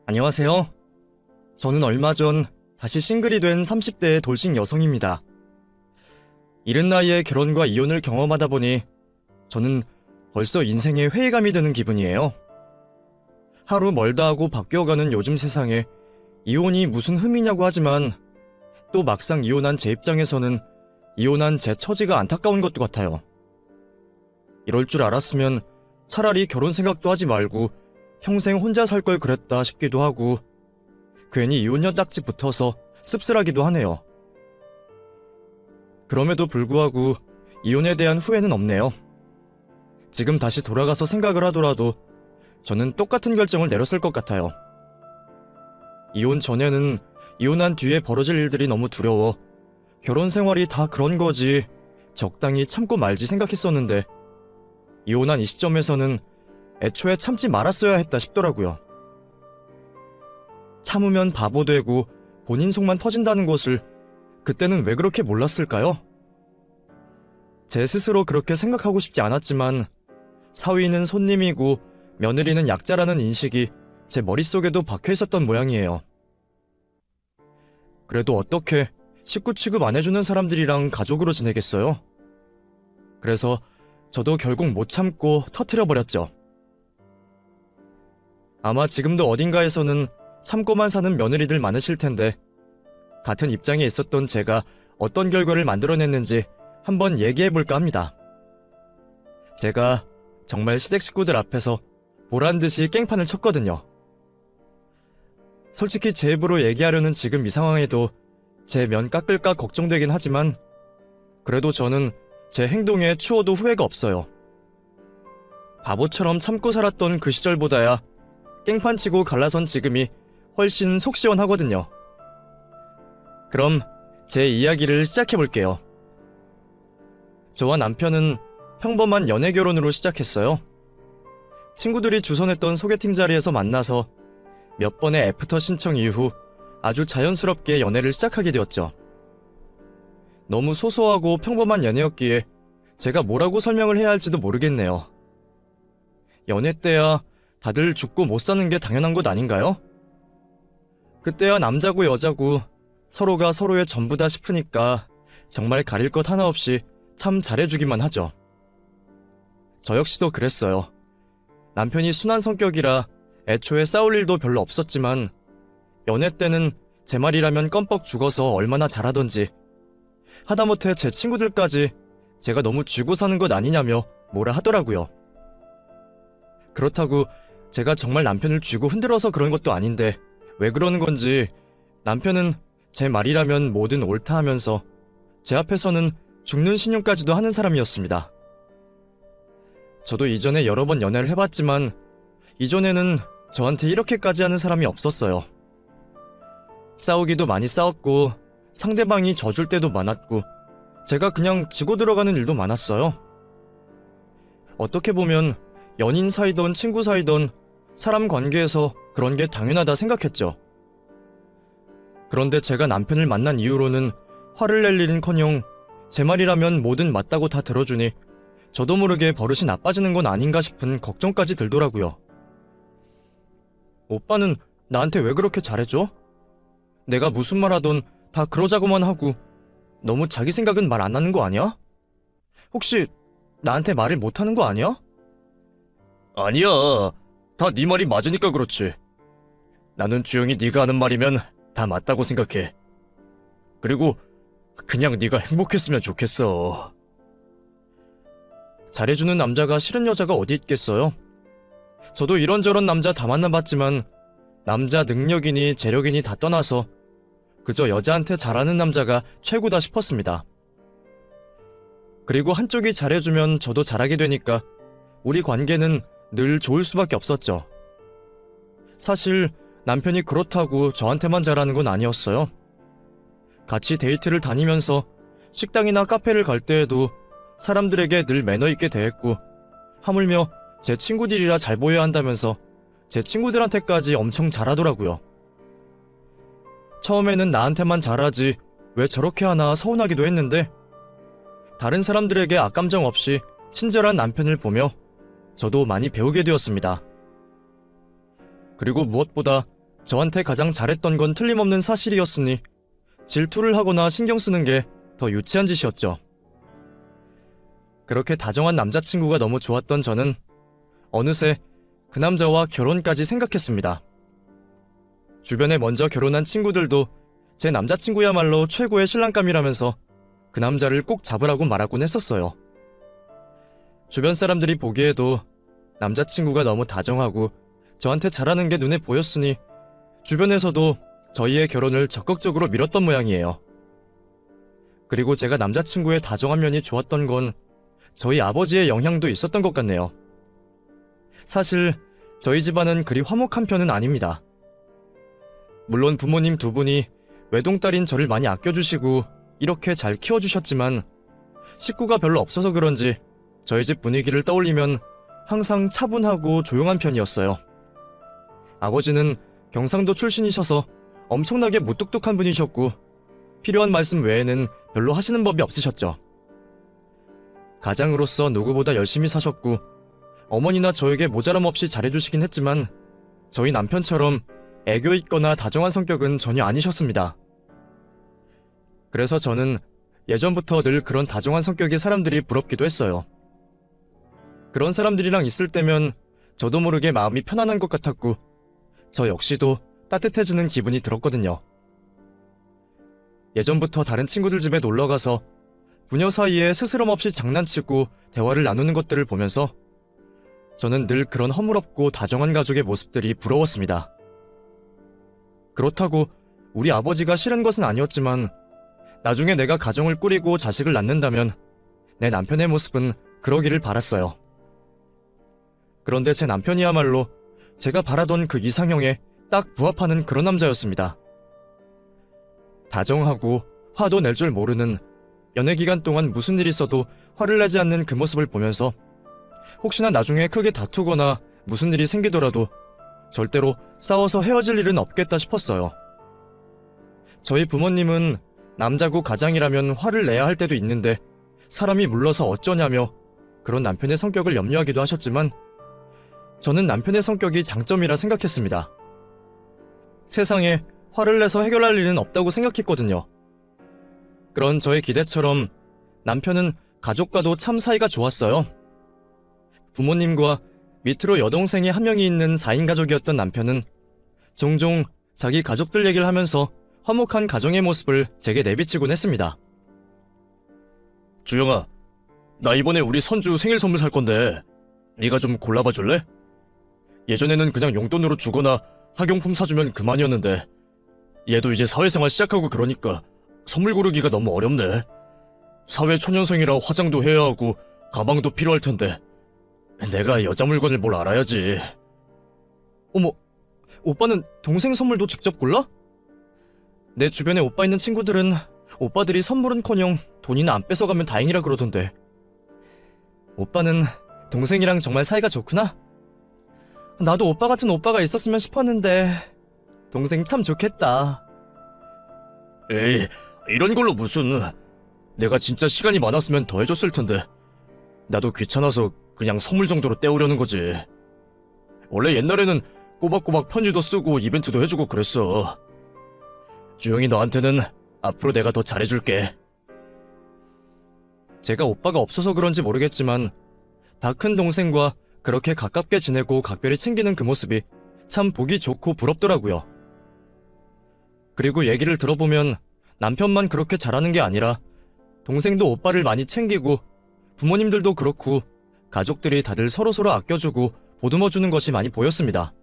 안녕하세요. 저는 얼마 전 다시 싱글이 된 30대의 돌싱 여성입니다. 이른 나이에 결혼과 이혼을 경험하다 보니 저는 벌써 인생에 회의감이 드는 기분이에요. 하루 멀다 하고 바뀌어가는 요즘 세상에 이혼이 무슨 흠이냐고 하지만 또 막상 이혼한 제 입장에서는 이혼한 제 처지가 안타까운 것도 같아요. 이럴 줄 알았으면 차라리 결혼 생각도 하지 말고 평생 혼자 살 걸 그랬다 싶기도 하고 괜히 이혼녀 딱지 붙어서 씁쓸하기도 하네요. 그럼에도 불구하고 이혼에 대한 후회는 없네요. 지금 다시 돌아가서 생각을 하더라도 저는 똑같은 결정을 내렸을 것 같아요. 이혼 전에는 이혼한 뒤에 벌어질 일들이 너무 두려워 결혼 생활이 다 그런 거지 적당히 참고 말지 생각했었는데 이혼한 이 시점에서는 애초에 참지 말았어야 했다 싶더라고요. 참으면 바보 되고 본인 속만 터진다는 것을 그때는 왜 그렇게 몰랐을까요? 제 스스로 그렇게 생각하고 싶지 않았지만 사위는 손님이고 며느리는 약자라는 인식이 제 머릿속에도 박혀 있었던 모양이에요. 그래도 어떻게 식구 취급 안 해주는 사람들이랑 가족으로 지내겠어요? 그래서 저도 결국 못 참고 터뜨려버렸죠. 아마 지금도 어딘가에서는 참고만 사는 며느리들 많으실 텐데 같은 입장에 있었던 제가 어떤 결과를 만들어냈는지 한번 얘기해볼까 합니다. 제가 정말 시댁 식구들 앞에서 보란듯이 깽판을 쳤거든요. 솔직히 제 입으로 얘기하려는 지금 이 상황에도 제 면 깎을까 걱정되긴 하지만 그래도 저는 제 행동에 추워도 후회가 없어요. 바보처럼 참고 살았던 그 시절보다야 깽판치고 갈라선 지금이 훨씬 속 시원하거든요. 그럼 제 이야기를 시작해볼게요. 저와 남편은 평범한 연애 결혼으로 시작했어요. 친구들이 주선했던 소개팅 자리에서 만나서 몇 번의 애프터 신청 이후 아주 자연스럽게 연애를 시작하게 되었죠. 너무 소소하고 평범한 연애였기에 제가 뭐라고 설명을 해야 할지도 모르겠네요. 연애 때야 다들 죽고 못 사는 게 당연한 것 아닌가요? 그때야 남자고 여자고 서로가 서로의 전부다 싶으니까 정말 가릴 것 하나 없이 참 잘해주기만 하죠. 저 역시도 그랬어요. 남편이 순한 성격이라 애초에 싸울 일도 별로 없었지만 연애 때는 제 말이라면 껌뻑 죽어서 얼마나 잘하던지 하다못해 제 친구들까지 제가 너무 쥐고 사는 것 아니냐며 뭐라 하더라고요. 그렇다고 제가 정말 남편을 쥐고 흔들어서 그런 것도 아닌데 왜 그러는 건지 남편은 제 말이라면 뭐든 옳다 하면서 제 앞에서는 죽는 신용까지도 하는 사람이었습니다. 저도 이전에 여러 번 연애를 해봤지만 이전에는 저한테 이렇게까지 하는 사람이 없었어요. 싸우기도 많이 싸웠고 상대방이 져줄 때도 많았고 제가 그냥 지고 들어가는 일도 많았어요. 어떻게 보면 연인 사이든 친구 사이든 사람 관계에서 그런 게 당연하다 생각했죠. 그런데 제가 남편을 만난 이후로는 화를 낼 일은커녕 제 말이라면 뭐든 맞다고 다 들어주니 저도 모르게 버릇이 나빠지는 건 아닌가 싶은 걱정까지 들더라고요. 오빠는 나한테 왜 그렇게 잘해줘? 내가 무슨 말 하던 다 그러자고만 하고 너무 자기 생각은 말 안 하는 거 아니야? 혹시 나한테 말을 못 하는 거 아니야? 아니야. 다 네 말이 맞으니까 그렇지. 나는 주영이 네가 하는 말이면 다 맞다고 생각해. 그리고 그냥 네가 행복했으면 좋겠어. 잘해주는 남자가 싫은 여자가 어디 있겠어요? 저도 이런저런 남자 다 만나봤지만 남자 능력이니 재력이니 다 떠나서 그저 여자한테 잘하는 남자가 최고다 싶었습니다. 그리고 한쪽이 잘해주면 저도 잘하게 되니까 우리 관계는 늘 좋을 수밖에 없었죠. 사실 남편이 그렇다고 저한테만 잘하는 건 아니었어요. 같이 데이트를 다니면서 식당이나 카페를 갈 때에도 사람들에게 늘 매너 있게 대했고 하물며 제 친구들이라 잘 보여야 한다면서 제 친구들한테까지 엄청 잘하더라고요. 처음에는 나한테만 잘하지 왜 저렇게 하나 서운하기도 했는데 다른 사람들에게 악감정 없이 친절한 남편을 보며 저도 많이 배우게 되었습니다. 그리고 무엇보다 저한테 가장 잘했던 건 틀림없는 사실이었으니 질투를 하거나 신경 쓰는 게 더 유치한 짓이었죠. 그렇게 다정한 남자친구가 너무 좋았던 저는 어느새 그 남자와 결혼까지 생각했습니다. 주변에 먼저 결혼한 친구들도 제 남자친구야말로 최고의 신랑감이라면서 그 남자를 꼭 잡으라고 말하곤 했었어요. 주변 사람들이 보기에도 남자친구가 너무 다정하고 저한테 잘하는 게 눈에 보였으니 주변에서도 저희의 결혼을 적극적으로 밀었던 모양이에요. 그리고 제가 남자친구의 다정한 면이 좋았던 건 저희 아버지의 영향도 있었던 것 같네요. 사실 저희 집안은 그리 화목한 편은 아닙니다. 물론 부모님 두 분이 외동딸인 저를 많이 아껴주시고 이렇게 잘 키워주셨지만 식구가 별로 없어서 그런지 저희 집 분위기를 떠올리면 항상 차분하고 조용한 편이었어요. 아버지는 경상도 출신이셔서 엄청나게 무뚝뚝한 분이셨고 필요한 말씀 외에는 별로 하시는 법이 없으셨죠. 가장으로서 누구보다 열심히 사셨고 어머니나 저에게 모자람 없이 잘해주시긴 했지만 저희 남편처럼 애교 있거나 다정한 성격은 전혀 아니셨습니다. 그래서 저는 예전부터 늘 그런 다정한 성격의 사람들이 부럽기도 했어요. 그런 사람들이랑 있을 때면 저도 모르게 마음이 편안한 것 같았고 저 역시도 따뜻해지는 기분이 들었거든요. 예전부터 다른 친구들 집에 놀러가서 부녀 사이에 스스럼 없이 장난치고 대화를 나누는 것들을 보면서 저는 늘 그런 허물없고 다정한 가족의 모습들이 부러웠습니다. 그렇다고 우리 아버지가 싫은 것은 아니었지만 나중에 내가 가정을 꾸리고 자식을 낳는다면 내 남편의 모습은 그러기를 바랐어요. 그런데 제 남편이야말로 제가 바라던 그 이상형에 딱 부합하는 그런 남자였습니다. 다정하고 화도 낼 줄 모르는, 연애 기간 동안 무슨 일이 있어도 화를 내지 않는 그 모습을 보면서 혹시나 나중에 크게 다투거나 무슨 일이 생기더라도 절대로 싸워서 헤어질 일은 없겠다 싶었어요. 저희 부모님은 남자고 가장이라면 화를 내야 할 때도 있는데 사람이 물러서 어쩌냐며 그런 남편의 성격을 염려하기도 하셨지만 저는 남편의 성격이 장점이라 생각했습니다. 세상에 화를 내서 해결할 일은 없다고 생각했거든요. 그런 저의 기대처럼 남편은 가족과도 참 사이가 좋았어요. 부모님과 밑으로 여동생이 한 명이 있는 4인 가족이었던 남편은 종종 자기 가족들 얘기를 하면서 화목한 가정의 모습을 제게 내비치곤 했습니다. 주영아, 나 이번에 우리 선주 생일 선물 살 건데 네가 좀 골라봐 줄래? 예전에는 그냥 용돈으로 주거나 학용품 사주면 그만이었는데 얘도 이제 사회생활 시작하고 그러니까 선물 고르기가 너무 어렵네. 사회 초년생이라 화장도 해야 하고 가방도 필요할 텐데 내가 여자 물건을 뭘 알아야지. 어머, 오빠는 동생 선물도 직접 골라? 내 주변에 오빠 있는 친구들은 오빠들이 선물은커녕 돈이나 안 뺏어가면 다행이라 그러던데. 오빠는 동생이랑 정말 사이가 좋구나? 나도 오빠 같은 오빠가 있었으면 싶었는데 동생 참 좋겠다. 에이, 이런 걸로 무슨. 내가 진짜 시간이 많았으면 더 해줬을 텐데 나도 귀찮아서 그냥 선물 정도로 때우려는 거지. 원래 옛날에는 꼬박꼬박 편지도 쓰고 이벤트도 해주고 그랬어. 주영이 너한테는 앞으로 내가 더 잘해줄게. 제가 오빠가 없어서 그런지 모르겠지만 다 큰 동생과 그렇게 가깝게 지내고 각별히 챙기는 그 모습이 참 보기 좋고 부럽더라고요. 그리고 얘기를 들어보면 남편만 그렇게 잘하는 게 아니라 동생도 오빠를 많이 챙기고 부모님들도 그렇고 가족들이 다들 서로서로 아껴주고 보듬어주는 것이 많이 보였습니다.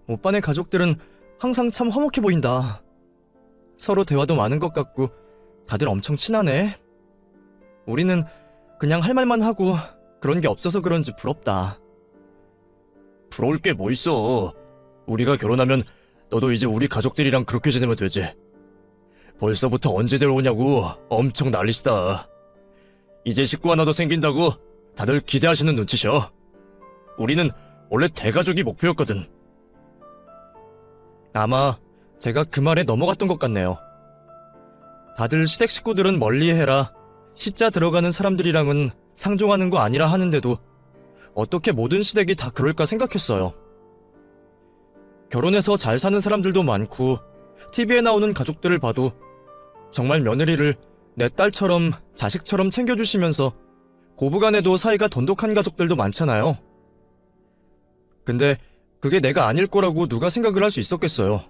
오빠네 가족들은 항상 참 화목해 보인다. 서로 대화도 많은 것 같고 다들 엄청 친하네. 우리는 그냥 할 말만 하고 그런 게 없어서 그런지 부럽다. 부러울 게 뭐 있어. 우리가 결혼하면 너도 이제 우리 가족들이랑 그렇게 지내면 되지. 벌써부터 언제 데려오냐고 엄청 난리시다. 이제 식구 하나 더 생긴다고 다들 기대하시는 눈치셔. 우리는 원래 대가족이 목표였거든. 아마 제가 그 말에 넘어갔던 것 같네요. 다들 시댁 식구들은 멀리해라, 시자 들어가는 사람들이랑은 상종하는 거 아니라 하는데도 어떻게 모든 시댁이 다 그럴까 생각했어요. 결혼해서 잘 사는 사람들도 많고 TV에 나오는 가족들을 봐도 정말 며느리를 내 딸처럼 자식처럼 챙겨주시면서 고부간에도 사이가 돈독한 가족들도 많잖아요. 근데 그게 내가 아닐 거라고 누가 생각을 할 수 있었겠어요.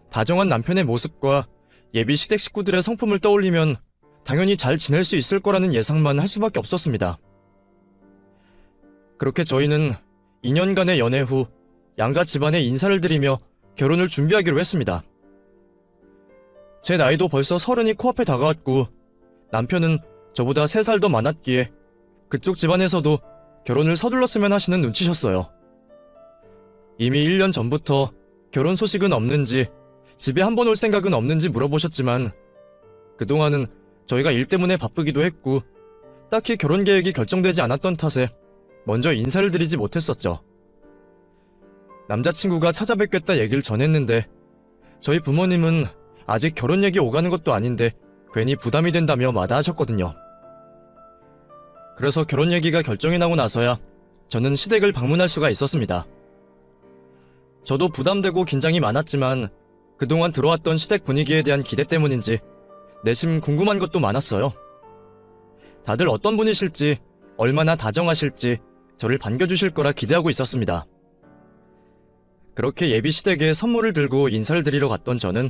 다정한 남편의 모습과 예비 시댁 식구들의 성품을 떠올리면 당연히 잘 지낼 수 있을 거라는 예상만 할 수밖에 없었습니다. 그렇게 저희는 2년간의 연애 후 양가 집안에 인사를 드리며 결혼을 준비하기로 했습니다. 제 나이도 벌써 30이 코앞에 다가왔고 남편은 저보다 3살 더 많았기에 그쪽 집안에서도 결혼을 서둘렀으면 하시는 눈치셨어요. 이미 1년 전부터 결혼 소식은 없는지 집에 한번 올 생각은 없는지 물어보셨지만 그동안은 저희가 일 때문에 바쁘기도 했고 딱히 결혼 계획이 결정되지 않았던 탓에 먼저 인사를 드리지 못했었죠. 남자친구가 찾아뵙겠다 얘기를 전했는데 저희 부모님은 아직 결혼 얘기 오가는 것도 아닌데 괜히 부담이 된다며 마다하셨거든요. 그래서 결혼 얘기가 결정이 나고 나서야 저는 시댁을 방문할 수가 있었습니다. 저도 부담되고 긴장이 많았지만 그동안 들어왔던 시댁 분위기에 대한 기대 때문인지 내심 궁금한 것도 많았어요. 다들 어떤 분이실지, 얼마나 다정하실지 저를 반겨주실 거라 기대하고 있었습니다. 그렇게 예비 시댁에 선물을 들고 인사를 드리러 갔던 저는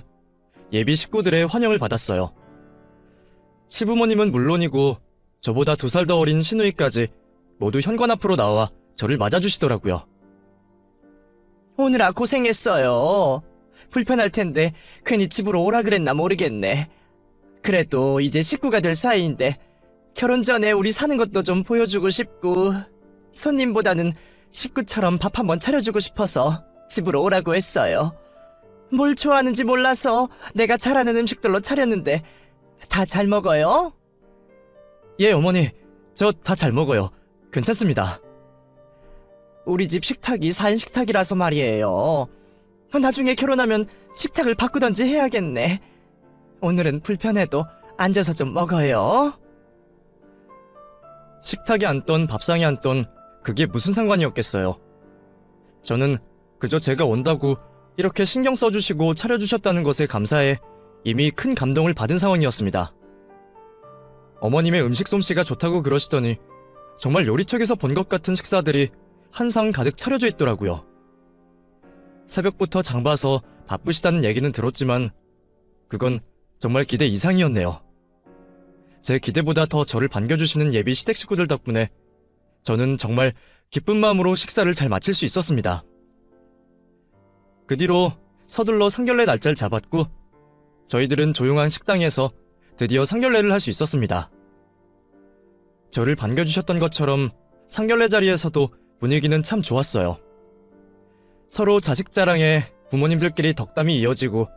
예비 식구들의 환영을 받았어요. 시부모님은 물론이고 저보다 2살 더 어린 시누이까지 모두 현관 앞으로 나와 저를 맞아주시더라고요. 오느라 고생했어요. 불편할 텐데 괜히 집으로 오라 그랬나 모르겠네. 그래도 이제 식구가 될 사이인데 결혼 전에 우리 사는 것도 좀 보여주고 싶고 손님보다는 식구처럼 밥 한번 차려주고 싶어서 집으로 오라고 했어요. 뭘 좋아하는지 몰라서 내가 잘하는 음식들로 차렸는데 다 잘 먹어요? 예, 어머니. 저 다 잘 먹어요. 괜찮습니다. 우리 집 식탁이 4인 식탁이라서 말이에요. 나중에 결혼하면 식탁을 바꾸던지 해야겠네. 오늘은 불편해도 앉아서 좀 먹어요. 식탁에 앉던 밥상에 앉던 그게 무슨 상관이었겠어요. 저는 그저 제가 온다고 이렇게 신경 써주시고 차려주셨다는 것에 감사해 이미 큰 감동을 받은 상황이었습니다. 어머님의 음식 솜씨가 좋다고 그러시더니 정말 요리책에서 본 것 같은 식사들이 한 상 가득 차려져 있더라고요. 새벽부터 장 봐서 바쁘시다는 얘기는 들었지만 그건 정말 기대 이상이었네요. 제 기대보다 더 저를 반겨주시는 예비 시댁 식구들 덕분에 저는 정말 기쁜 마음으로 식사를 잘 마칠 수 있었습니다. 그 뒤로 서둘러 상견례 날짜를 잡았고 저희들은 조용한 식당에서 드디어 상견례를 할 수 있었습니다. 저를 반겨주셨던 것처럼 상견례 자리에서도 분위기는 참 좋았어요. 서로 자식 자랑에 부모님들끼리 덕담이 이어지고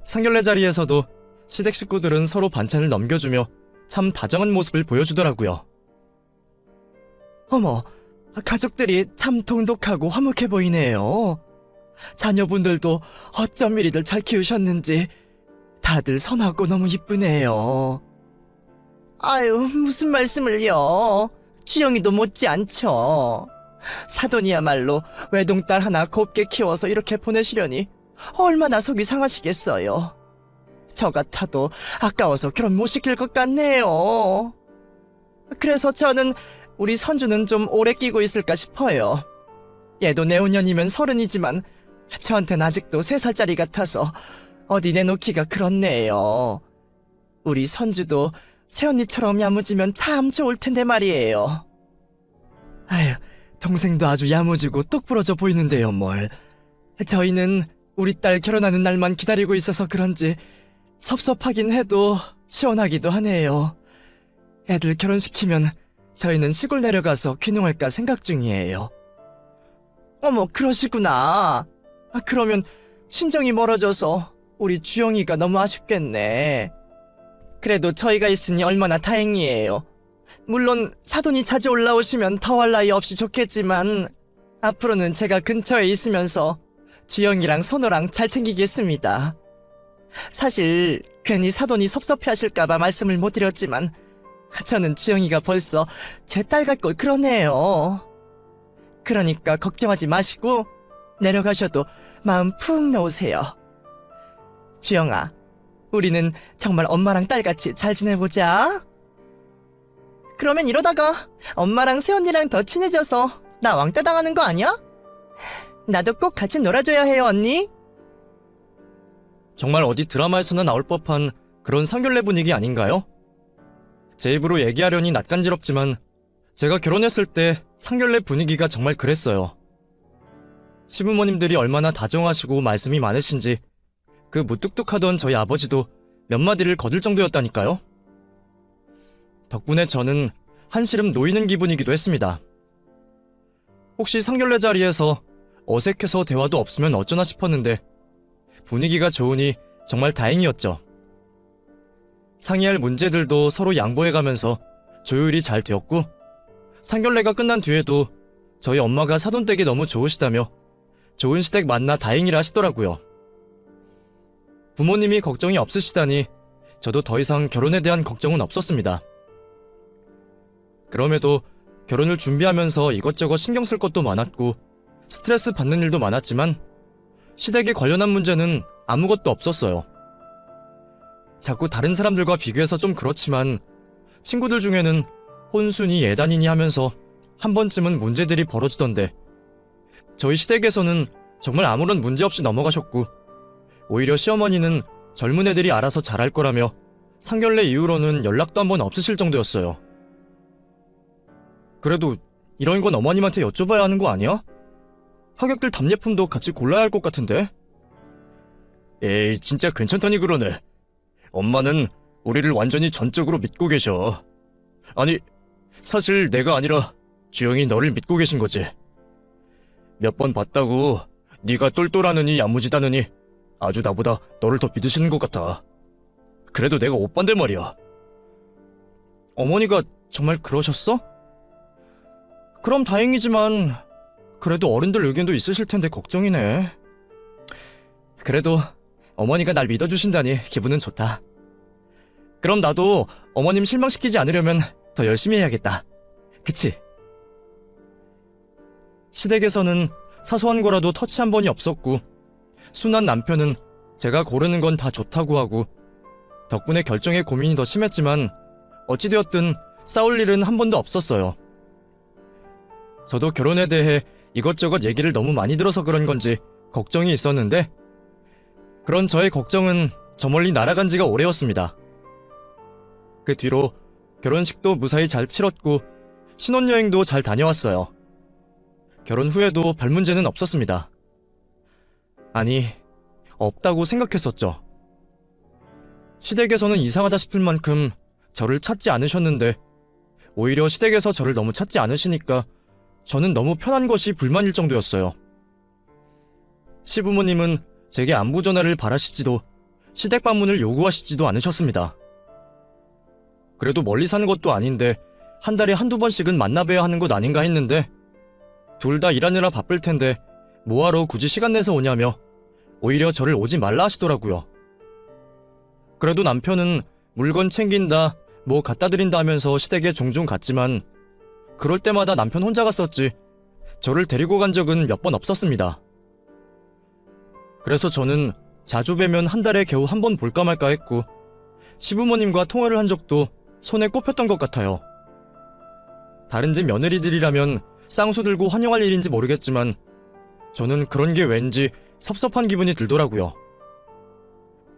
상견례 자리에서도 시댁 식구들은 서로 반찬을 넘겨주며 참 다정한 모습을 보여주더라고요. 어머, 가족들이 참 돈독하고 화목해 보이네요. 자녀분들도 어쩜 이리들 잘 키우셨는지 다들 선하고 너무 이쁘네요. 아유, 무슨 말씀을요. 주영이도 못지않죠. 사돈이야말로 외동딸 하나 곱게 키워서 이렇게 보내시려니 얼마나 속이 상하시겠어요. 저 같아도 아까워서 결혼 못 시킬 것 같네요. 그래서 저는 우리 선주는 좀 오래 끼고 있을까 싶어요. 얘도 내후년이면 30이지만 저한텐 아직도 3살짜리 같아서 어디 내놓기가 그렇네요. 우리 선주도 새언니처럼 야무지면 참 좋을 텐데 말이에요. 아휴, 동생도 아주 야무지고 똑부러져 보이는데요, 뭘. 저희는 우리 딸 결혼하는 날만 기다리고 있어서 그런지 섭섭하긴 해도 시원하기도 하네요. 애들 결혼시키면 저희는 시골 내려가서 귀농할까 생각 중이에요. 어머, 그러시구나. 그러면 친정이 멀어져서 우리 주영이가 너무 아쉽겠네. 그래도 저희가 있으니 얼마나 다행이에요. 물론 사돈이 자주 올라오시면 더할 나위 없이 좋겠지만 앞으로는 제가 근처에 있으면서 주영이랑 선호랑 잘 챙기겠습니다. 사실 괜히 사돈이 섭섭해하실까봐 말씀을 못 드렸지만 저는 주영이가 벌써 제 딸 같고 그러네요. 그러니까 걱정하지 마시고 내려가셔도 마음 푹 놓으세요. 주영아, 우리는 정말 엄마랑 딸같이 잘 지내보자. 그러면 이러다가 엄마랑 새언니랑 더 친해져서 나 왕따 당하는 거 아니야? 나도 꼭 같이 놀아줘야 해요, 언니. 정말 어디 드라마에서나 나올 법한 그런 상견례 분위기 아닌가요? 제 입으로 얘기하려니 낯간지럽지만 제가 결혼했을 때 상견례 분위기가 정말 그랬어요. 시부모님들이 얼마나 다정하시고 말씀이 많으신지 그 무뚝뚝하던 저희 아버지도 몇 마디를 거들 정도였다니까요. 덕분에 저는 한시름 놓이는 기분이기도 했습니다. 혹시 상견례 자리에서 어색해서 대화도 없으면 어쩌나 싶었는데 분위기가 좋으니 정말 다행이었죠. 상의할 문제들도 서로 양보해가면서 조율이 잘 되었고 상견례가 끝난 뒤에도 저희 엄마가 사돈댁이 너무 좋으시다며 좋은 시댁 만나 다행이라 하시더라고요. 부모님이 걱정이 없으시다니 저도 더 이상 결혼에 대한 걱정은 없었습니다. 그럼에도 결혼을 준비하면서 이것저것 신경 쓸 것도 많았고 스트레스 받는 일도 많았지만 시댁에 관련한 문제는 아무것도 없었어요. 자꾸 다른 사람들과 비교해서 좀 그렇지만 친구들 중에는 혼수니 예단이니 하면서 한 번쯤은 문제들이 벌어지던데 저희 시댁에서는 정말 아무런 문제 없이 넘어가셨고 오히려 시어머니는 젊은 애들이 알아서 잘할 거라며 상견례 이후로는 연락도 한 번 없으실 정도였어요. 그래도 이런 건 어머님한테 여쭤봐야 하는 거 아니야? 하객들 답례품도 같이 골라야 할 것 같은데? 에이, 진짜 괜찮다니 그러네. 엄마는 우리를 완전히 전적으로 믿고 계셔. 아니, 사실 내가 아니라 주영이 너를 믿고 계신 거지. 몇 번 봤다고 네가 똘똘하느니 야무지다느니 아주 나보다 너를 더 믿으시는 것 같아. 그래도 내가 오빠인데 말이야. 어머니가 정말 그러셨어? 그럼 다행이지만 그래도 어른들 의견도 있으실 텐데 걱정이네. 그래도 어머니가 날 믿어주신다니 기분은 좋다. 그럼 나도 어머님 실망시키지 않으려면 더 열심히 해야겠다. 그치? 시댁에서는 사소한 거라도 터치 한 번이 없었고 순한 남편은 제가 고르는 건 다 좋다고 하고 덕분에 결정에 고민이 더 심했지만 어찌되었든 싸울 일은 한 번도 없었어요. 저도 결혼에 대해 이것저것 얘기를 너무 많이 들어서 그런 건지 걱정이 있었는데 그런 저의 걱정은 저 멀리 날아간 지가 오래였습니다. 그 뒤로 결혼식도 무사히 잘 치렀고 신혼여행도 잘 다녀왔어요. 결혼 후에도 별 문제는 없었습니다. 아니, 없다고 생각했었죠. 시댁에서는 이상하다 싶을 만큼 저를 찾지 않으셨는데 오히려 시댁에서 저를 너무 찾지 않으시니까 저는 너무 편한 것이 불만일 정도였어요. 시부모님은 제게 안부 전화를 바라시지도 시댁 방문을 요구하시지도 않으셨습니다. 그래도 멀리 사는 것도 아닌데 한 달에 한두 번씩은 만나봐야 하는 것 아닌가 했는데 둘 다 일하느라 바쁠 텐데 뭐하러 굳이 시간 내서 오냐며 오히려 저를 오지 말라 하시더라고요. 그래도 남편은 물건 챙긴다, 뭐 갖다 드린다 하면서 시댁에 종종 갔지만 그럴 때마다 남편 혼자 갔었지 저를 데리고 간 적은 몇 번 없었습니다. 그래서 저는 자주 뵈면 한 달에 겨우 한 번 볼까 말까 했고 시부모님과 통화를 한 적도 손에 꼽혔던 것 같아요. 다른 집 며느리들이라면 쌍수 들고 환영할 일인지 모르겠지만 저는 그런 게 왠지 섭섭한 기분이 들더라고요.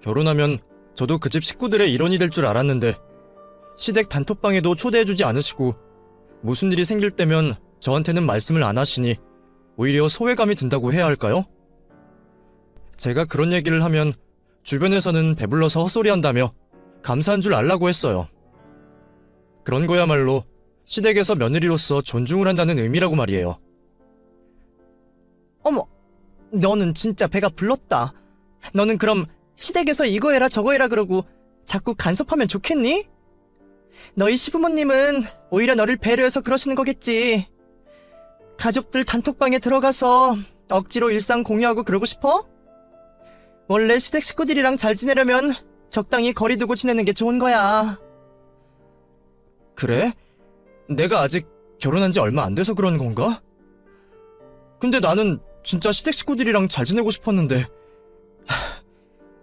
결혼하면 저도 그 집 식구들의 일원이 될 줄 알았는데 시댁 단톡방에도 초대해주지 않으시고 무슨 일이 생길 때면 저한테는 말씀을 안 하시니 오히려 소외감이 든다고 해야 할까요? 제가 그런 얘기를 하면 주변에서는 배불러서 헛소리한다며 감사한 줄 알라고 했어요. 그런 거야말로 시댁에서 며느리로서 존중을 한다는 의미라고 말이에요. 어머, 너는 진짜 배가 불렀다. 너는 그럼 시댁에서 이거 해라 저거 해라 그러고 자꾸 간섭하면 좋겠니? 너희 시부모님은 오히려 너를 배려해서 그러시는 거겠지. 가족들 단톡방에 들어가서 억지로 일상 공유하고 그러고 싶어? 원래 시댁 식구들이랑 잘 지내려면 적당히 거리 두고 지내는 게 좋은 거야. 그래? 내가 아직 결혼한 지 얼마 안 돼서 그런 건가? 근데 나는 진짜 시댁 식구들이랑 잘 지내고 싶었는데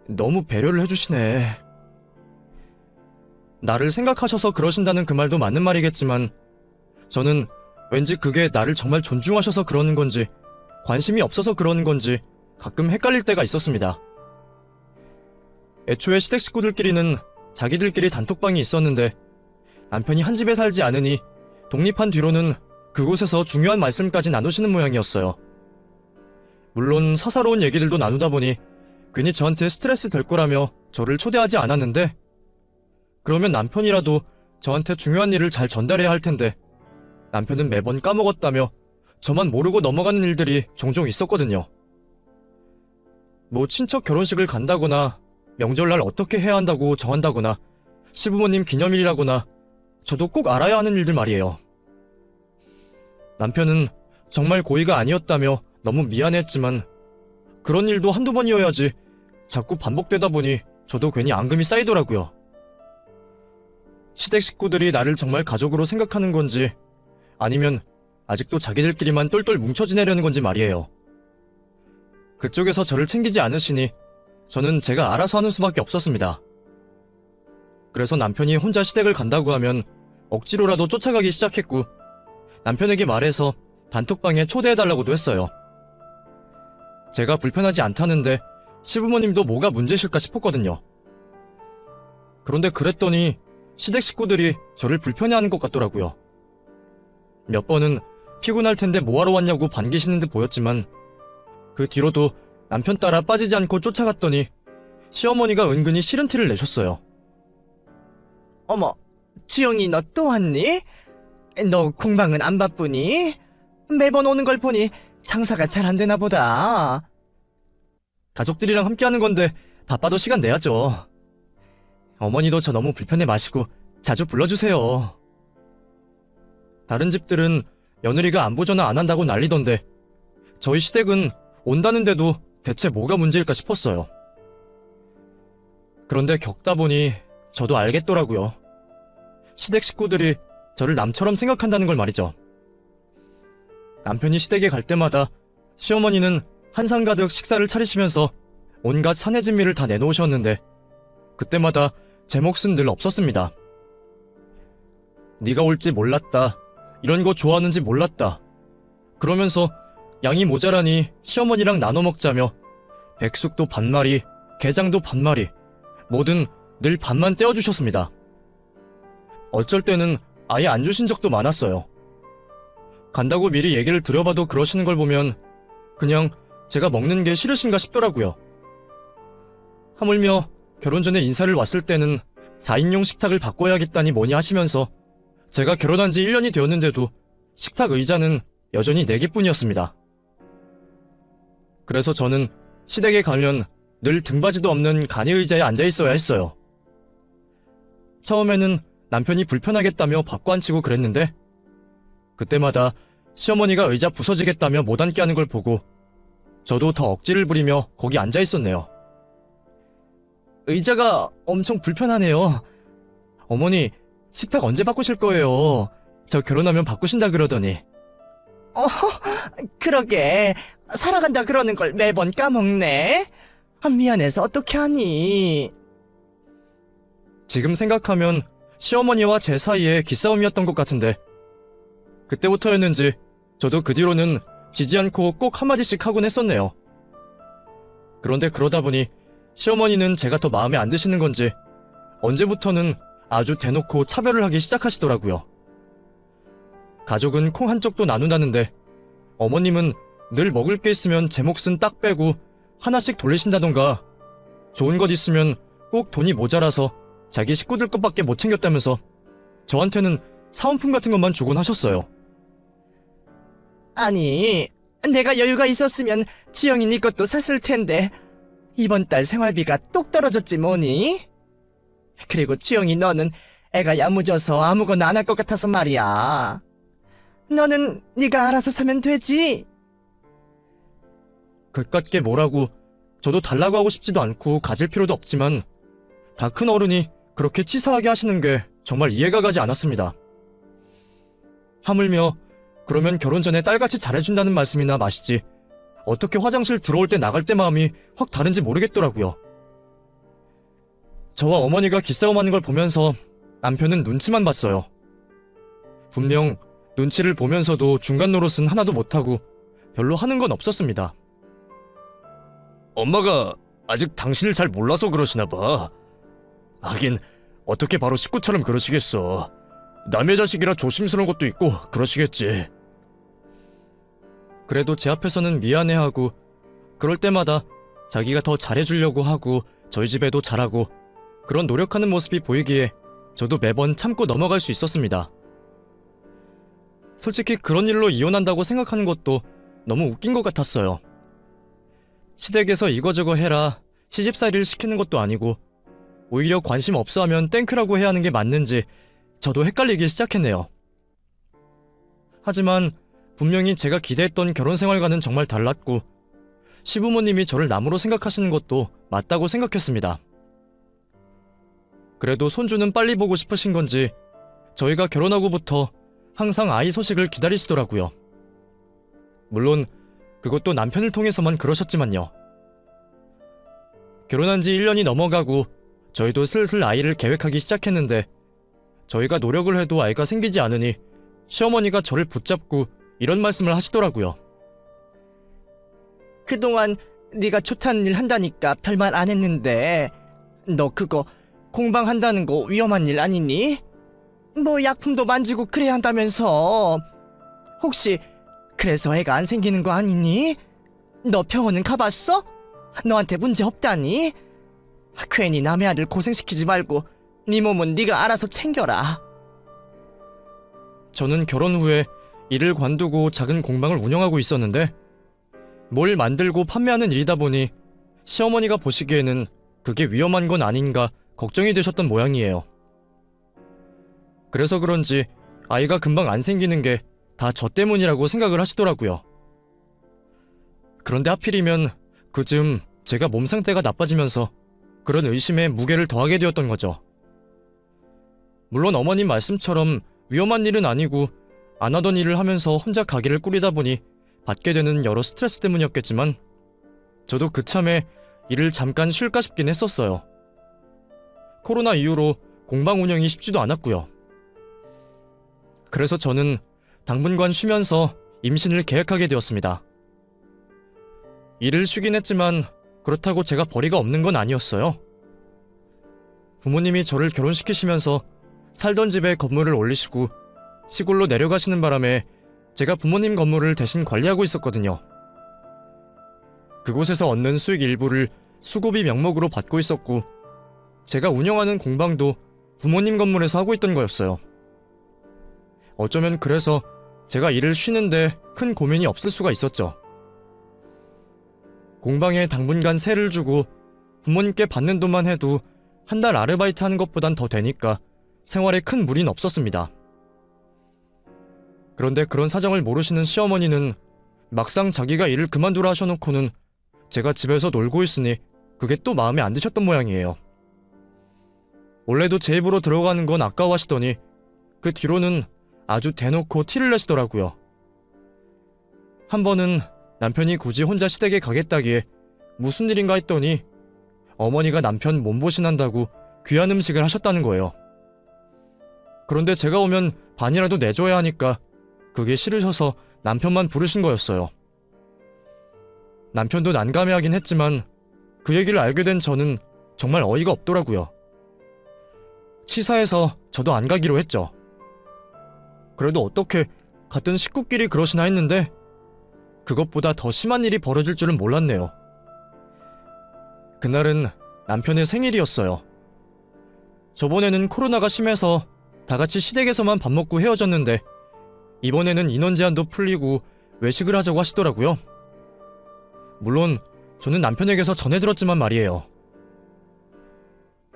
너무 배려를 해주시네. 나를 생각하셔서 그러신다는 그 말도 맞는 말이겠지만 저는 왠지 그게 나를 정말 존중하셔서 그러는 건지 관심이 없어서 그러는 건지 가끔 헷갈릴 때가 있었습니다. 애초에 시댁 식구들끼리는 자기들끼리 단톡방이 있었는데 남편이 한 집에 살지 않으니 독립한 뒤로는 그곳에서 중요한 말씀까지 나누시는 모양이었어요. 물론 사사로운 얘기들도 나누다 보니 괜히 저한테 스트레스 될 거라며 저를 초대하지 않았는데 그러면 남편이라도 저한테 중요한 일을 잘 전달해야 할 텐데 남편은 매번 까먹었다며 저만 모르고 넘어가는 일들이 종종 있었거든요. 뭐 친척 결혼식을 간다거나 명절날 어떻게 해야 한다고 정한다거나 시부모님 기념일이라거나 저도 꼭 알아야 하는 일들 말이에요. 남편은 정말 고의가 아니었다며 너무 미안했지만 그런 일도 한두 번이어야지 자꾸 반복되다 보니 저도 괜히 앙금이 쌓이더라고요. 시댁 식구들이 나를 정말 가족으로 생각하는 건지 아니면 아직도 자기들끼리만 똘똘 뭉쳐 지내려는 건지 말이에요. 그쪽에서 저를 챙기지 않으시니 저는 제가 알아서 하는 수밖에 없었습니다. 그래서 남편이 혼자 시댁을 간다고 하면 억지로라도 쫓아가기 시작했고 남편에게 말해서 단톡방에 초대해달라고도 했어요. 제가 불편하지 않다는데 시부모님도 뭐가 문제실까 싶었거든요. 그런데 그랬더니 시댁 식구들이 저를 불편해하는 것 같더라고요. 몇 번은 피곤할 텐데 뭐하러 왔냐고 반기시는 듯 보였지만 그 뒤로도 남편 따라 빠지지 않고 쫓아갔더니 시어머니가 은근히 싫은 티를 내셨어요. 어머, 주영이 너 또 왔니? 너 공방은 안 바쁘니? 매번 오는 걸 보니 장사가 잘 안 되나 보다. 가족들이랑 함께하는 건데 바빠도 시간 내야죠. 어머니도 저 너무 불편해 마시고 자주 불러주세요. 다른 집들은 며느리가 안부 전화 안 한다고 난리던데 저희 시댁은 온다는데도 대체 뭐가 문제일까 싶었어요. 그런데 겪다 보니 저도 알겠더라고요. 시댁 식구들이 저를 남처럼 생각한다는 걸 말이죠. 남편이 시댁에 갈 때마다 시어머니는 한상 가득 식사를 차리시면서 온갖 산해진미를 다 내놓으셨는데 그때마다 제 몫은 늘 없었습니다. 네가 올지 몰랐다. 이런 거 좋아하는지 몰랐다. 그러면서 양이 모자라니 시어머니랑 나눠 먹자며 백숙도 반마리, 게장도 반마리, 뭐든 늘 반만 떼어주셨습니다. 어쩔 때는 아예 안 주신 적도 많았어요. 간다고 미리 얘기를 드려봐도 그러시는 걸 보면 그냥 제가 먹는 게 싫으신가 싶더라고요. 하물며 결혼 전에 인사를 왔을 때는 4인용 식탁을 바꿔야겠다니 뭐니 하시면서 제가 결혼한 지 1년이 되었는데도 식탁 의자는 여전히 4개뿐이었습니다. 그래서 저는 시댁에 가면 늘 등받이도 없는 간이 의자에 앉아있어야 했어요. 처음에는 남편이 불편하겠다며 바꿔 앉히고 그랬는데 그때마다 시어머니가 의자 부서지겠다며 못 앉게 하는 걸 보고 저도 더 억지를 부리며 거기 앉아있었네요. 의자가 엄청 불편하네요. 어머니, 식탁 언제 바꾸실 거예요? 저 결혼하면 바꾸신다 그러더니. 그러게 살아간다 그러는 걸 매번 까먹네. 미안해서 어떻게 하니? 지금 생각하면 시어머니와 제 사이에 기싸움이었던 것 같은데 그때부터였는지 저도 그 뒤로는 지지 않고 꼭 한마디씩 하곤 했었네요. 그런데 그러다 보니 시어머니는 제가 더 마음에 안 드시는 건지 언제부터는 아주 대놓고 차별을 하기 시작하시더라고요. 가족은 콩 한쪽도 나눈다는데 어머님은 늘 먹을 게 있으면 제 몫은 딱 빼고 하나씩 돌리신다던가 좋은 것 있으면 꼭 돈이 모자라서 자기 식구들 것밖에 못 챙겼다면서 저한테는 사은품 같은 것만 주곤 하셨어요. 아니, 내가 여유가 있었으면 지영이 네 것도 샀을 텐데 이번 달 생활비가 똑 떨어졌지 뭐니? 그리고 지영이 너는 애가 야무져서 아무거나 안 할 것 같아서 말이야. 너는 네가 알아서 사면 되지. 그깟게 뭐라고 저도 달라고 하고 싶지도 않고 가질 필요도 없지만 다 큰 어른이 그렇게 치사하게 하시는 게 정말 이해가 가지 않았습니다. 하물며 그러면 결혼 전에 딸같이 잘해준다는 말씀이나 마시지 어떻게 화장실 들어올 때 나갈 때 마음이 확 다른지 모르겠더라고요. 저와 어머니가 기싸움하는 걸 보면서 남편은 눈치만 봤어요. 분명 눈치를 보면서도 중간 노릇은 하나도 못하고 별로 하는 건 없었습니다. 엄마가 아직 당신을 잘 몰라서 그러시나 봐. 하긴 어떻게 바로 식구처럼 그러시겠어. 남의 자식이라 조심스러운 것도 있고 그러시겠지. 그래도 제 앞에서는 미안해하고 그럴 때마다 자기가 더 잘해주려고 하고 저희 집에도 잘하고 그런 노력하는 모습이 보이기에 저도 매번 참고 넘어갈 수 있었습니다. 솔직히 그런 일로 이혼한다고 생각하는 것도 너무 웃긴 것 같았어요. 시댁에서 이거저거 해라 시집살이를 시키는 것도 아니고 오히려 관심 없어 하면 땡큐라고 해야 하는 게 맞는지 저도 헷갈리기 시작했네요. 하지만 분명히 제가 기대했던 결혼생활과는 정말 달랐고 시부모님이 저를 남으로 생각하시는 것도 맞다고 생각했습니다. 그래도 손주는 빨리 보고 싶으신 건지 저희가 결혼하고부터 항상 아이 소식을 기다리시더라고요. 물론 그것도 남편을 통해서만 그러셨지만요. 결혼한 지 1년이 넘어가고 저희도 슬슬 아이를 계획하기 시작했는데 저희가 노력을 해도 아이가 생기지 않으니 시어머니가 저를 붙잡고 이런 말씀을 하시더라고요. 그동안 네가 좋다는 일 한다니까 별말 안 했는데 너 그거 공방한다는 거 위험한 일 아니니? 뭐 약품도 만지고 그래야 한다면서. 혹시 그래서 애가 안 생기는 거 아니니? 너 병원은 가봤어? 너한테 문제 없다니? 괜히 남의 아들 고생시키지 말고 네 몸은 네가 알아서 챙겨라. 저는 결혼 후에 일을 관두고 작은 공방을 운영하고 있었는데 뭘 만들고 판매하는 일이다 보니 시어머니가 보시기에는 그게 위험한 건 아닌가 걱정이 되셨던 모양이에요. 그래서 그런지 아이가 금방 안 생기는 게 다 저 때문이라고 생각을 하시더라고요. 그런데 하필이면 그즈음 제가 몸 상태가 나빠지면서 그런 의심에 무게를 더하게 되었던 거죠. 물론 어머님 말씀처럼 위험한 일은 아니고 안 하던 일을 하면서 혼자 가게를 꾸리다 보니 받게 되는 여러 스트레스 때문이었겠지만 저도 그참에 일을 잠깐 쉴까 싶긴 했었어요. 코로나 이후로 공방 운영이 쉽지도 않았고요. 그래서 저는 당분간 쉬면서 임신을 계획하게 되었습니다. 일을 쉬긴 했지만 그렇다고 제가 벌이가 없는 건 아니었어요. 부모님이 저를 결혼시키시면서 살던 집에 건물을 올리시고 시골로 내려가시는 바람에 제가 부모님 건물을 대신 관리하고 있었거든요. 그곳에서 얻는 수익 일부를 수고비 명목으로 받고 있었고 제가 운영하는 공방도 부모님 건물에서 하고 있던 거였어요. 어쩌면 그래서 제가 일을 쉬는데 큰 고민이 없을 수가 있었죠. 공방에 당분간 세를 주고 부모님께 받는 돈만 해도 한 달 아르바이트 하는 것보단 더 되니까 생활에 큰 무리는 없었습니다. 그런데 그런 사정을 모르시는 시어머니는 막상 자기가 일을 그만두라 하셔놓고는 제가 집에서 놀고 있으니 그게 또 마음에 안 드셨던 모양이에요. 원래도 제 입으로 들어가는 건 아까워하시더니 그 뒤로는 아주 대놓고 티를 내시더라고요. 한 번은 남편이 굳이 혼자 시댁에 가겠다기에 무슨 일인가 했더니 어머니가 남편 몸보신한다고 귀한 음식을 하셨다는 거예요. 그런데 제가 오면 반이라도 내줘야 하니까 그게 싫으셔서 남편만 부르신 거였어요. 남편도 난감해하긴 했지만 그 얘기를 알게 된 저는 정말 어이가 없더라고요. 치사해서 저도 안 가기로 했죠. 그래도 어떻게 같은 식구끼리 그러시나 했는데 그것보다 더 심한 일이 벌어질 줄은 몰랐네요. 그날은 남편의 생일이었어요. 저번에는 코로나가 심해서 다 같이 시댁에서만 밥 먹고 헤어졌는데 이번에는 인원 제한도 풀리고 외식을 하자고 하시더라고요. 물론 저는 남편에게서 전해 들었지만 말이에요.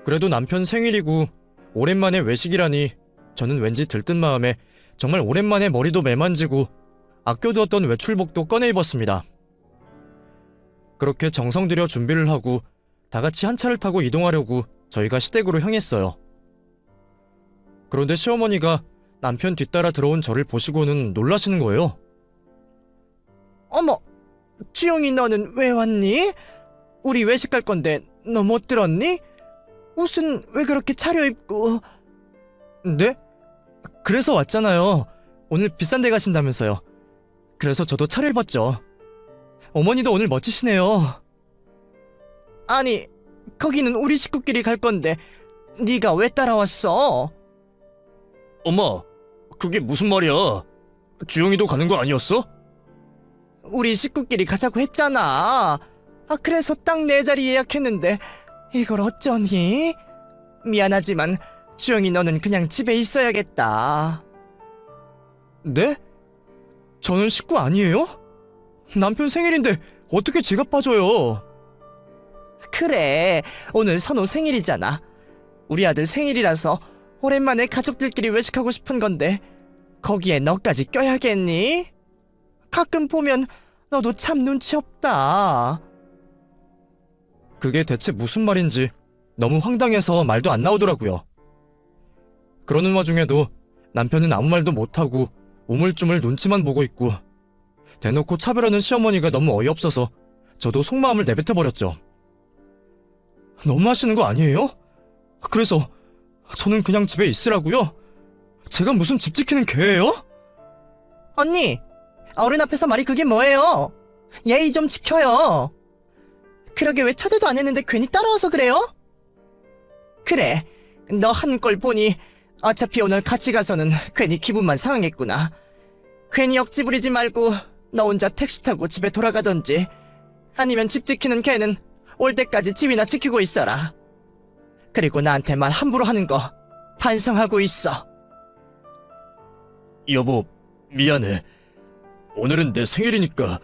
그래도 남편 생일이고 오랜만에 외식이라니 저는 왠지 들뜬 마음에 정말 오랜만에 머리도 매만지고 아껴두었던 외출복도 꺼내 입었습니다. 그렇게 정성 들여 준비를 하고 다 같이 한 차를 타고 이동하려고 저희가 시댁으로 향했어요. 그런데 시어머니가 남편 뒤따라 들어온 저를 보시고는 놀라시는 거예요. 어머, 주영이 너는 왜 왔니? 우리 외식 갈 건데 너 못 들었니? 옷은 왜 그렇게 차려입고... 네? 그래서 왔잖아요. 오늘 비싼 데 가신다면서요. 그래서 저도 차려입었죠. 어머니도 오늘 멋지시네요. 아니, 거기는 우리 식구끼리 갈 건데 네가 왜 따라왔어? 엄마, 그게 무슨 말이야? 주영이도 가는 거 아니었어? 우리 식구끼리 가자고 했잖아. 그래서 딱 내 자리 예약했는데 이걸 어쩌니? 미안하지만 주영이 너는 그냥 집에 있어야겠다. 네? 저는 식구 아니에요? 남편 생일인데 어떻게 제가 빠져요? 그래, 오늘 선호 생일이잖아. 우리 아들 생일이라서 오랜만에 가족들끼리 외식하고 싶은 건데 거기에 너까지 껴야겠니? 가끔 보면 너도 참 눈치 없다. 그게 대체 무슨 말인지 너무 황당해서 말도 안 나오더라고요. 그러는 와중에도 남편은 아무 말도 못하고 우물쭈물 눈치만 보고 있고 대놓고 차별하는 시어머니가 너무 어이없어서 저도 속마음을 내뱉어버렸죠. 너무 하시는 거 아니에요? 그래서 저는 그냥 집에 있으라고요? 제가 무슨 집 지키는 개예요? 언니, 어른 앞에서 말이 그게 뭐예요? 예의 좀 지켜요. 그러게 왜 초대도 안 했는데 괜히 따라와서 그래요? 그래, 너 한 걸 보니 어차피 오늘 같이 가서는 괜히 기분만 상하겠구나. 괜히 억지 부리지 말고 너 혼자 택시 타고 집에 돌아가던지 아니면 집 지키는 걔는 올 때까지 집이나 지키고 있어라. 그리고 나한테 말 함부로 하는 거 반성하고 있어. 여보, 미안해. 오늘은 내 생일이니까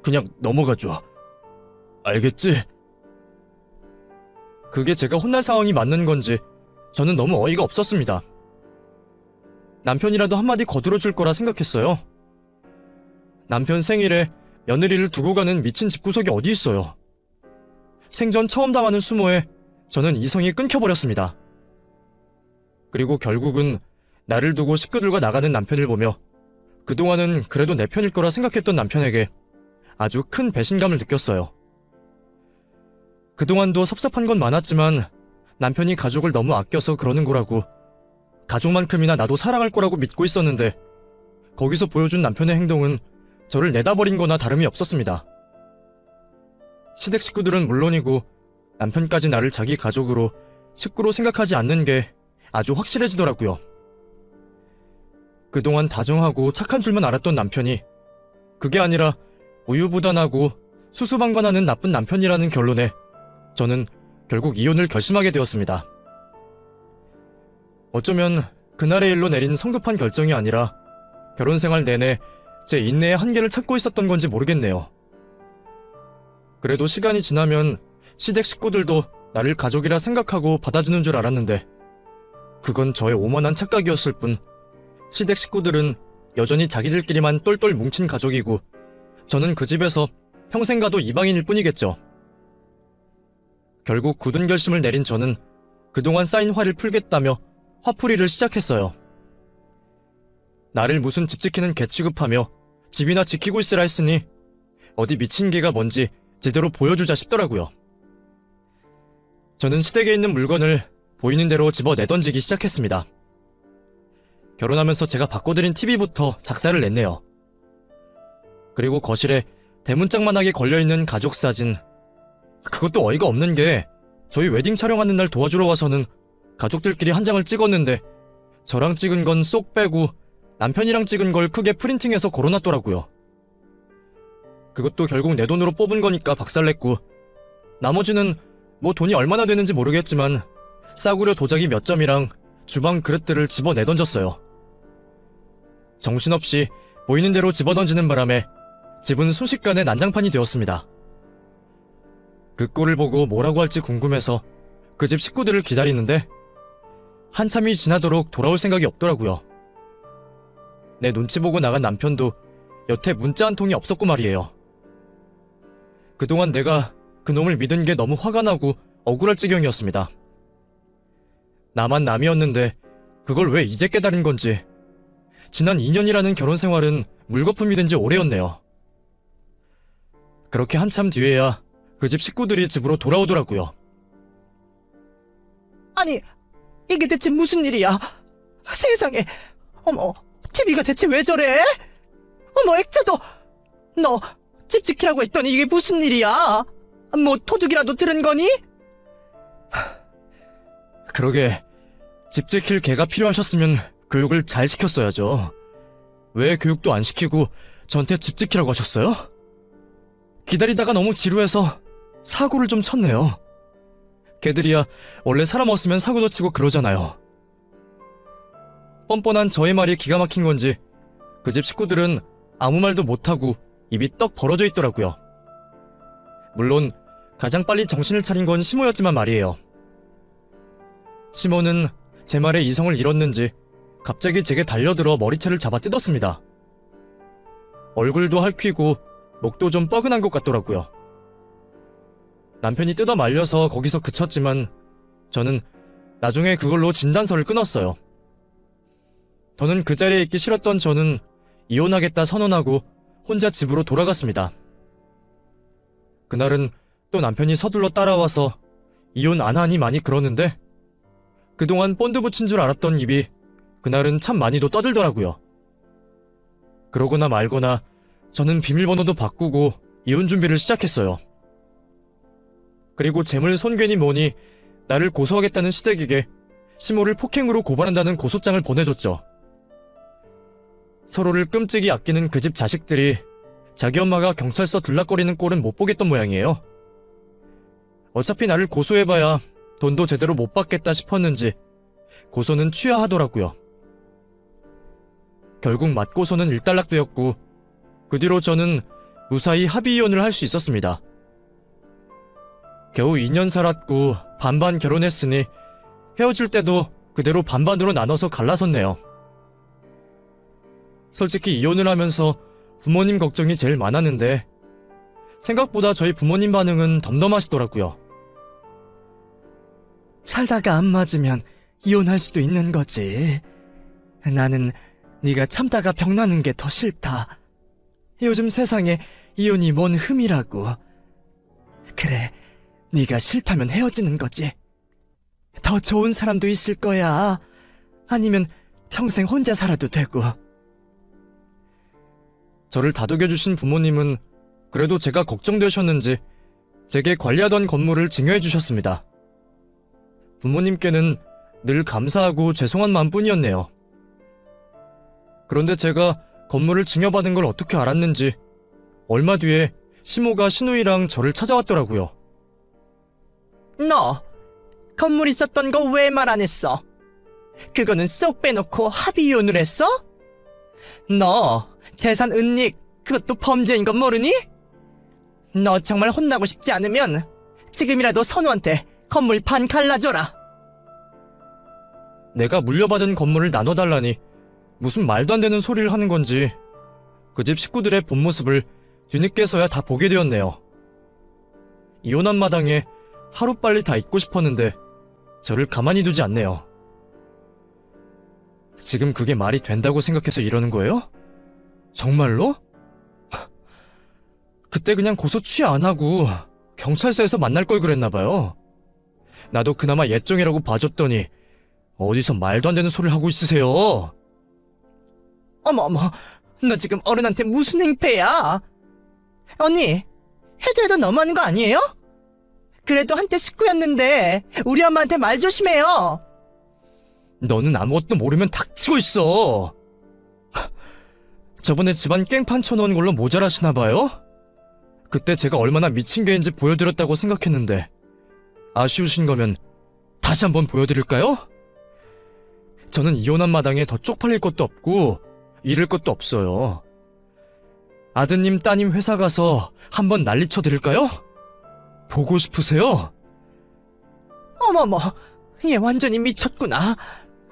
그냥 넘어가줘. 알겠지? 그게 제가 혼날 상황이 맞는 건지 저는 너무 어이가 없었습니다. 남편이라도 한마디 거들어줄 거라 생각했어요. 남편 생일에 며느리를 두고 가는 미친 집구석이 어디 있어요. 생전 처음 당하는 수모에 저는 이성이 끊겨버렸습니다. 그리고 결국은 나를 두고 식구들과 나가는 남편을 보며 그동안은 그래도 내 편일 거라 생각했던 남편에게 아주 큰 배신감을 느꼈어요. 그동안도 섭섭한 건 많았지만 남편이 가족을 너무 아껴서 그러는 거라고, 가족만큼이나 나도 사랑할 거라고 믿고 있었는데 거기서 보여준 남편의 행동은 저를 내다버린 거나 다름이 없었습니다. 시댁 식구들은 물론이고 남편까지 나를 자기 가족으로, 식구로 생각하지 않는 게 아주 확실해지더라고요. 그동안 다정하고 착한 줄만 알았던 남편이 그게 아니라 우유부단하고 수수방관하는 나쁜 남편이라는 결론에 저는 결국 이혼을 결심하게 되었습니다. 어쩌면 그날의 일로 내린 성급한 결정이 아니라 결혼 생활 내내 제 인내의 한계를 찾고 있었던 건지 모르겠네요. 그래도 시간이 지나면 시댁 식구들도 나를 가족이라 생각하고 받아주는 줄 알았는데 그건 저의 오만한 착각이었을 뿐, 시댁 식구들은 여전히 자기들끼리만 똘똘 뭉친 가족이고 저는 그 집에서 평생 가도 이방인일 뿐이겠죠. 결국 굳은 결심을 내린 저는 그동안 쌓인 화를 풀겠다며 화풀이를 시작했어요. 나를 무슨 집 지키는 개 취급하며 집이나 지키고 있으라 했으니 어디 미친 개가 뭔지 제대로 보여주자 싶더라고요. 저는 시댁에 있는 물건을 보이는 대로 집어내던지기 시작했습니다. 결혼하면서 제가 바꿔드린 TV부터 작사를 냈네요. 그리고 거실에 대문짝만하게 걸려있는 가족 사진, 그것도 어이가 없는 게 저희 웨딩 촬영하는 날 도와주러 와서는 가족들끼리 한 장을 찍었는데 저랑 찍은 건 쏙 빼고 남편이랑 찍은 걸 크게 프린팅해서 걸어놨더라고요. 그것도 결국 내 돈으로 뽑은 거니까 박살냈고 나머지는 뭐 돈이 얼마나 되는지 모르겠지만 싸구려 도자기 몇 점이랑 주방 그릇들을 집어내던졌어요. 정신없이 보이는 대로 집어던지는 바람에 집은 순식간에 난장판이 되었습니다. 그 꼴을 보고 뭐라고 할지 궁금해서 그 집 식구들을 기다리는데 한참이 지나도록 돌아올 생각이 없더라고요. 내 눈치 보고 나간 남편도 여태 문자 한 통이 없었고 말이에요. 그동안 내가 그놈을 믿은 게 너무 화가 나고 억울할 지경이었습니다. 나만 남이었는데 그걸 왜 이제 깨달은 건지. 지난 2년이라는 결혼 생활은 물거품이 된 지 오래였네요. 그렇게 한참 뒤에야 그 집 식구들이 집으로 돌아오더라고요. 아니, 이게 대체 무슨 일이야? 세상에, 어머, TV가 대체 왜 저래? 어머, 액자도, 너 집 지키라고 했더니 이게 무슨 일이야? 뭐 도둑이라도 들은 거니? 그러게 집 지킬 개가 필요하셨으면 교육을 잘 시켰어야죠. 왜 교육도 안 시키고 저한테 집 지키라고 하셨어요? 기다리다가 너무 지루해서 사고를 좀 쳤네요. 개들이야 원래 사람 없으면 사고도 치고 그러잖아요. 뻔뻔한 저의 말이 기가 막힌 건지 그 집 식구들은 아무 말도 못하고 입이 떡 벌어져 있더라고요. 물론 가장 빨리 정신을 차린 건 시모였지만 말이에요. 시모는 제 말에 이성을 잃었는지 갑자기 제게 달려들어 머리채를 잡아 뜯었습니다. 얼굴도 핥히고 목도 좀 뻐근한 것 같더라고요. 남편이 뜯어 말려서 거기서 그쳤지만 저는 나중에 그걸로 진단서를 끊었어요. 더는 그 자리에 있기 싫었던 저는 이혼하겠다 선언하고 혼자 집으로 돌아갔습니다. 그날은 또 남편이 서둘러 따라와서 이혼 안 하니 많이 그러는데 그동안 본드 붙인 줄 알았던 입이 그날은 참 많이도 떠들더라고요. 그러거나 말거나 저는 비밀번호도 바꾸고 이혼 준비를 시작했어요. 그리고 재물 손괴니 뭐니 나를 고소하겠다는 시댁에게 시모를 폭행으로 고발한다는 고소장을 보내줬죠. 서로를 끔찍이 아끼는 그 집 자식들이 자기 엄마가 경찰서 들락거리는 꼴은 못 보겠던 모양이에요. 어차피 나를 고소해봐야 돈도 제대로 못 받겠다 싶었는지 고소는 취하하더라고요. 결국 맞고소는 일단락되었고 그 뒤로 저는 무사히 합의이혼을 할 수 있었습니다. 겨우 2년 살았고 반반 결혼했으니 헤어질 때도 그대로 반반으로 나눠서 갈라섰네요. 솔직히 이혼을 하면서 부모님 걱정이 제일 많았는데 생각보다 저희 부모님 반응은 덤덤하시더라고요. 살다가 안 맞으면 이혼할 수도 있는 거지. 나는 네가 참다가 병나는 게 더 싫다. 요즘 세상에 이혼이 뭔 흠이라고. 그래, 네가 싫다면 헤어지는 거지. 더 좋은 사람도 있을 거야. 아니면 평생 혼자 살아도 되고. 저를 다독여주신 부모님은 그래도 제가 걱정되셨는지 제게 관리하던 건물을 증여해 주셨습니다. 부모님께는 늘 감사하고 죄송한 마음뿐이었네요. 그런데 제가 건물을 증여받은 걸 어떻게 알았는지 얼마 뒤에 시모가 신우이랑 저를 찾아왔더라고요. 너 건물 있었던 거 왜 말 안 했어? 그거는 쏙 빼놓고 합의이혼을 했어? 너 재산 은닉 그것도 범죄인 건 모르니? 너 정말 혼나고 싶지 않으면 지금이라도 선우한테 건물 반 갈라줘라. 내가 물려받은 건물을 나눠달라니 무슨 말도 안 되는 소리를 하는 건지 그 집 식구들의 본 모습을 뒤늦게서야 다 보게 되었네요. 이혼한 마당에 하루빨리 다 잊고 싶었는데 저를 가만히 두지 않네요. 지금 그게 말이 된다고 생각해서 이러는 거예요? 정말로? 그때 그냥 고소 취하 안 하고 경찰서에서 만날 걸 그랬나봐요. 나도 그나마 옛정이라고 봐줬더니 어디서 말도 안 되는 소리를 하고 있으세요. 어머, 너 지금 어른한테 무슨 행패야? 언니, 해도 너무하는 거 아니에요? 그래도 한때 식구였는데 우리 엄마한테 말 조심해요. 너는 아무것도 모르면 닥치고 있어. 저번에 집안 깽판 쳐놓은 걸로 모자라시나봐요? 그때 제가 얼마나 미친 개인지 보여드렸다고 생각했는데 아쉬우신 거면 다시 한번 보여드릴까요? 저는 이혼한 마당에 더 쪽팔릴 것도 없고 잃을 것도 없어요. 아드님 따님 회사 가서 한번 난리쳐 드릴까요? 보고 싶으세요? 어머머, 얘 완전히 미쳤구나.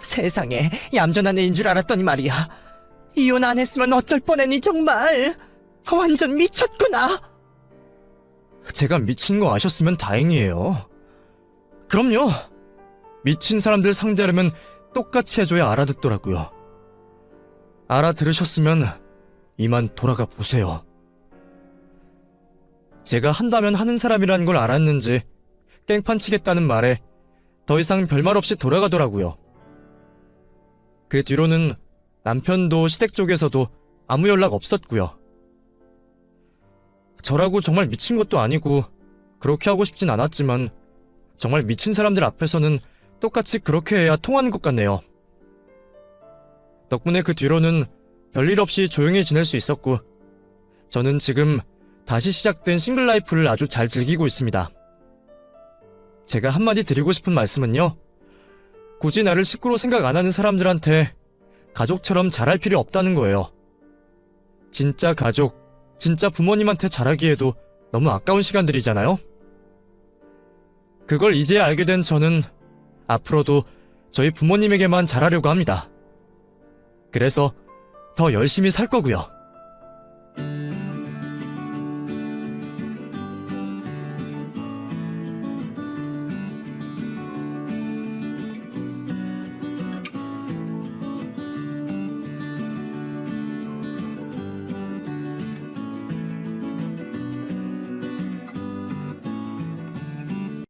세상에 얌전한 애인 줄 알았더니 말이야. 이혼 안 했으면 어쩔 뻔했니 정말. 완전 미쳤구나. 제가 미친 거 아셨으면 다행이에요. 그럼요. 미친 사람들 상대하려면 똑같이 해줘야 알아듣더라고요. 알아들으셨으면 이만 돌아가 보세요. 제가 한다면 하는 사람이라는 걸 알았는지 깽판 치겠다는 말에 더 이상 별말 없이 돌아가더라고요. 그 뒤로는 남편도 시댁 쪽에서도 아무 연락 없었고요. 저라고 정말 미친 것도 아니고 그렇게 하고 싶진 않았지만 정말 미친 사람들 앞에서는 똑같이 그렇게 해야 통하는 것 같네요. 덕분에 그 뒤로는 별일 없이 조용히 지낼 수 있었고 저는 지금 다시 시작된 싱글 라이프를 아주 잘 즐기고 있습니다. 제가 한마디 드리고 싶은 말씀은요. 굳이 나를 식구로 생각 안 하는 사람들한테 가족처럼 잘할 필요 없다는 거예요. 진짜 가족, 진짜 부모님한테 잘하기에도 너무 아까운 시간들이잖아요. 그걸 이제 알게 된 저는 앞으로도 저희 부모님에게만 잘하려고 합니다. 그래서 더 열심히 살 거고요.